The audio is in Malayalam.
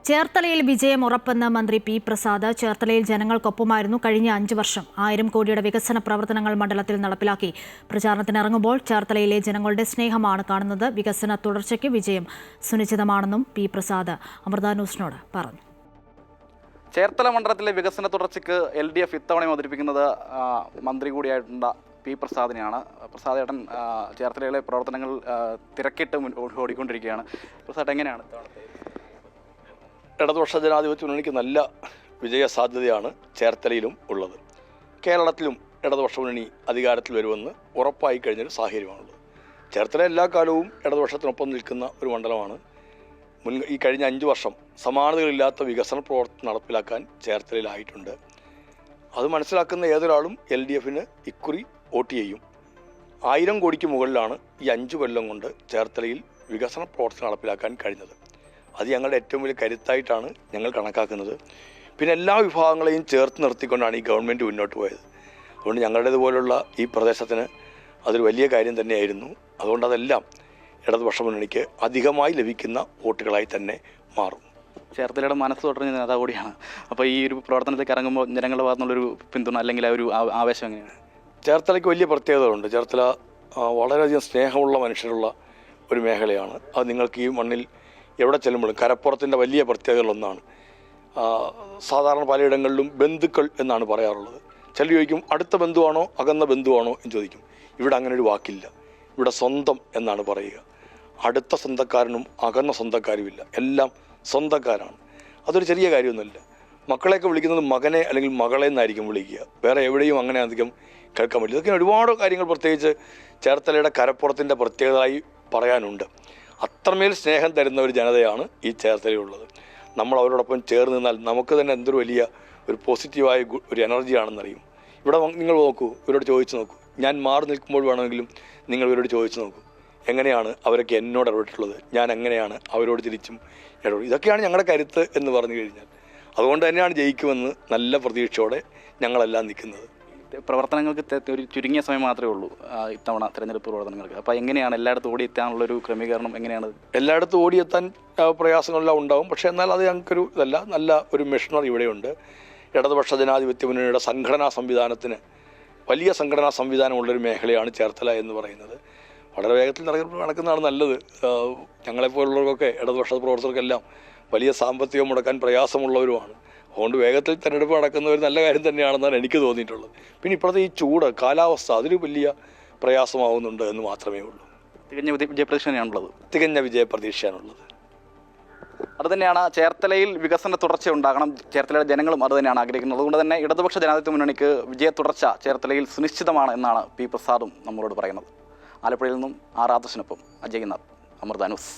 ചേർത്തലയിൽ വിജയം ഉറപ്പെന്ന് മന്ത്രി പി പ്രസാദ്. ചേർത്തലയിൽ ജനങ്ങൾക്കൊപ്പമായിരുന്നു കഴിഞ്ഞ 5 വർഷം. 1000 കോടിയുടെ വികസന പ്രവർത്തനങ്ങൾ മണ്ഡലത്തിൽ നടപ്പിലാക്കി. പ്രചാരണത്തിനിറങ്ങുമ്പോൾ ചേർത്തലയിലെ ജനങ്ങളുടെ സ്നേഹമാണ് കാണുന്നത്. വികസന തുടർച്ചയ്ക്ക് വിജയം സുനിശ്ചിതമാണെന്നും പി പ്രസാദ് അമൃത ന്യൂസിനോട് പറഞ്ഞു. ചേർത്തല മണ്ഡലത്തിലെ വികസന തുടർച്ചയ്ക്ക് LDF ഇത്തവണയും അവതരിപ്പിക്കുന്നത് മന്ത്രി കൂടിയായിട്ടുള്ള പി പ്രസാദിനെയാണ്. പ്രസാദ് ഏട്ടൻ ചേർത്തലയിലെ പ്രവർത്തനങ്ങൾ തിരക്കിട്ട് ഓടിക്കൊണ്ടിരിക്കുകയാണ്. പ്രസാദ് എങ്ങനെയാണ് ഇടതുപക്ഷ ജനാധിപത്യ മുന്നണിക്ക് നല്ല വിജയ സാധ്യതയാണ് ചേർത്തലയിലും ഉള്ളത്. കേരളത്തിലും ഇടതുപക്ഷ മുന്നണി അധികാരത്തിൽ വരുമെന്ന് ഉറപ്പായി കഴിഞ്ഞൊരു സാഹചര്യമാണുള്ളത്. ചേർത്തല എല്ലാ കാലവും ഇടതുപക്ഷത്തിനൊപ്പം നിൽക്കുന്ന ഒരു മണ്ഡലമാണ്. ഈ കഴിഞ്ഞ 5 വർഷം സമാനതകളില്ലാത്ത വികസന പ്രവർത്തനം നടപ്പിലാക്കാൻ ചേർത്തലയിലായിട്ടുണ്ട്. അത് മനസ്സിലാക്കുന്ന ഏതൊരാളും LDFന് ഇക്കുറി വോട്ട് ചെയ്യും. 1000 കോടിക്ക് മുകളിലാണ് ഈ 5 കൊല്ലം കൊണ്ട് ചേർത്തലയിൽ വികസന പ്രവർത്തനം നടപ്പിലാക്കാൻ കഴിഞ്ഞത്. അത് ഞങ്ങളുടെ ഏറ്റവും വലിയ കരുത്തായിട്ടാണ് ഞങ്ങൾ കണക്കാക്കുന്നത്. പിന്നെ എല്ലാ വിഭാഗങ്ങളെയും ചേർത്ത് നിർത്തിക്കൊണ്ടാണ് ഈ ഗവൺമെൻറ് മുന്നോട്ട് പോയത്. അതുകൊണ്ട് ഞങ്ങളുടേതുപോലുള്ള ഈ പ്രദേശത്തിന് അതൊരു വലിയ കാര്യം തന്നെയായിരുന്നു. അതുകൊണ്ട് അതെല്ലാം ഇടതുപക്ഷ മുന്നണിക്ക് അധികമായി ലഭിക്കുന്ന വോട്ടുകളായി തന്നെ മാറും. ചേർത്തലയുടെ മനസ്സ് തുടർന്ന നേതാവ് കൂടിയാണ്. അപ്പോൾ ഈ ഒരു പ്രവർത്തനത്തിലേക്ക് ഇറങ്ങുമ്പോൾ ജനങ്ങളുടെ ഭാഗത്തുനിന്നുള്ളൊരു പിന്തുണ അല്ലെങ്കിൽ ഒരു ആവേശം എങ്ങനെയാണ്? ചേർത്തലയ്ക്ക് വലിയ പ്രത്യേകതകളുണ്ട്. ചേർത്തല വളരെയധികം സ്നേഹമുള്ള മനുഷ്യരുള്ള ഒരു മേഖലയാണ്. അത് നിങ്ങൾക്ക് ഈ മണ്ണിൽ എവിടെ ചെല്ലുമ്പോഴും കരപ്പുറത്തിൻ്റെ വലിയ പ്രത്യേകതകളൊന്നാണ്. സാധാരണ പലയിടങ്ങളിലും ബന്ധുക്കൾ എന്നാണ് പറയാറുള്ളത്. ചിലർ ചോദിക്കും അടുത്ത ബന്ധുവാണോ അകന്ന ബന്ധുവാണോ എന്ന് ചോദിക്കും. ഇവിടെ അങ്ങനെ ഒരു വാക്കില്ല. ഇവിടെ സ്വന്തം എന്നാണ് പറയുക. അടുത്ത സ്വന്തക്കാരനും അകന്ന സ്വന്തക്കാരുമില്ല, എല്ലാം സ്വന്തക്കാരാണ്. അതൊരു ചെറിയ കാര്യമൊന്നുമില്ല. മക്കളെയൊക്കെ വിളിക്കുന്നത് മകനെ അല്ലെങ്കിൽ മകളെ എന്നായിരിക്കും വിളിക്കുക. വേറെ എവിടെയും അങ്ങനെ അധികം കേൾക്കാൻ പറ്റില്ല. ഇതൊക്കെ ഒരുപാട് കാര്യങ്ങൾ പ്രത്യേകിച്ച് ചേർത്തലയുടെ കരപ്പുറത്തിൻ്റെ പ്രത്യേകതയായി പറയാനുണ്ട്. അത്രമേൽ സ്നേഹം തരുന്ന ഒരു ജനതയാണ് ഈ ചേർത്തലയുള്ളത്. നമ്മൾ അവരോടൊപ്പം ചേർന്ന് നിന്നാൽ നമുക്ക് തന്നെ എന്തൊരു വലിയ ഒരു പോസിറ്റീവായ ഒരു എനർജിയാണെന്നറിയും. ഇവിടെ നിങ്ങൾ നോക്കൂ, ഇവരോട് ചോദിച്ചു നോക്കൂ. ഞാൻ മാറി നിൽക്കുമ്പോൾ വേണമെങ്കിലും നിങ്ങൾ ഇവരോട് ചോദിച്ചു നോക്കൂ, എങ്ങനെയാണ് അവരൊക്കെ എന്നോട് ഇടപെട്ടിട്ടുള്ളത്, ഞാൻ എങ്ങനെയാണ് അവരോട് തിരിച്ചും ഇടപെടും. ഇതൊക്കെയാണ് ഞങ്ങളുടെ കരുത്ത് എന്ന് പറഞ്ഞു കഴിഞ്ഞാൽ. അതുകൊണ്ട് തന്നെയാണ് ജയിക്കുമെന്ന് നല്ല പ്രതീക്ഷയോടെ ഞങ്ങളെല്ലാം നിൽക്കുന്നത്. പ്രവർത്തനങ്ങൾക്ക് ഒരു ചുരുങ്ങിയ സമയം മാത്രമേ ഉള്ളൂ ഇത്തവണ തിരഞ്ഞെടുപ്പ് പ്രവർത്തനങ്ങൾക്ക്. അപ്പോൾ എങ്ങനെയാണ് എല്ലായിടത്തും ഓടിയെത്താനുള്ളൊരു ക്രമീകരണം എങ്ങനെയാണ്? എല്ലായിടത്തും ഓടിയെത്താൻ പ്രയാസങ്ങളെല്ലാം ഉണ്ടാവും. പക്ഷേ എന്നാൽ അത് ഞങ്ങൾക്കൊരു ഇതല്ല, നല്ല ഒരു മെഷീനറി ഇവിടെയുണ്ട്. ഇടതുപക്ഷ ജനാധിപത്യ മുന്നണിയുടെ സംഘടനാ സംവിധാനത്തിന് വലിയ സംഘടനാ സംവിധാനമുള്ളൊരു മേഖലയാണ് ചേർത്തല എന്ന് പറയുന്നത്. വളരെ വേഗത്തിൽ നടക്കുന്നതാണ് നല്ലത്. ഞങ്ങളെപ്പോലുള്ളവർക്കൊക്കെ ഇടതുപക്ഷ പ്രവർത്തകർക്കെല്ലാം വലിയ സാമ്പത്തികം മുടക്കാൻ പ്രയാസമുള്ളവരുമാണ്. അതുകൊണ്ട് വേഗത്തിൽ തിരഞ്ഞെടുപ്പ് നടക്കുന്ന ഒരു നല്ല കാര്യം തന്നെയാണെന്നാണ് എനിക്ക് തോന്നിയിട്ടുള്ളത്. പിന്നെ ഇപ്പോഴത്തെ ഈ ചൂട് കാലാവസ്ഥ അതൊരു വലിയ പ്രയാസമാവുന്നുണ്ട് എന്ന് മാത്രമേ ഉള്ളൂ. തികഞ്ഞ വിജയപ്രതീക്ഷയാണുള്ളത്. തികഞ്ഞ വിജയപ്രതീക്ഷയാണുള്ളത്. അതുതന്നെയാണ് ചേർത്തലയിൽ വികസന തുടർച്ച ഉണ്ടാകണം. ചേർത്തലയുടെ ജനങ്ങളും അതുതന്നെയാണ് ആഗ്രഹിക്കുന്നത്. അതുകൊണ്ട് തന്നെ ഇടതുപക്ഷ ജനാധിപത്യ മുന്നണിക്ക് വിജയ തുടർച്ച ചേർത്തലയിൽ സുനിശ്ചിതമാണ് എന്നാണ് പി പ്രസാദും നമ്മളോട് പറയുന്നത്. ആലപ്പുഴയിൽ നിന്നും ആർ രാധാകൃഷ്ണനൊപ്പം അജയ്നാഥ്, അമൃത ന്യൂസ്.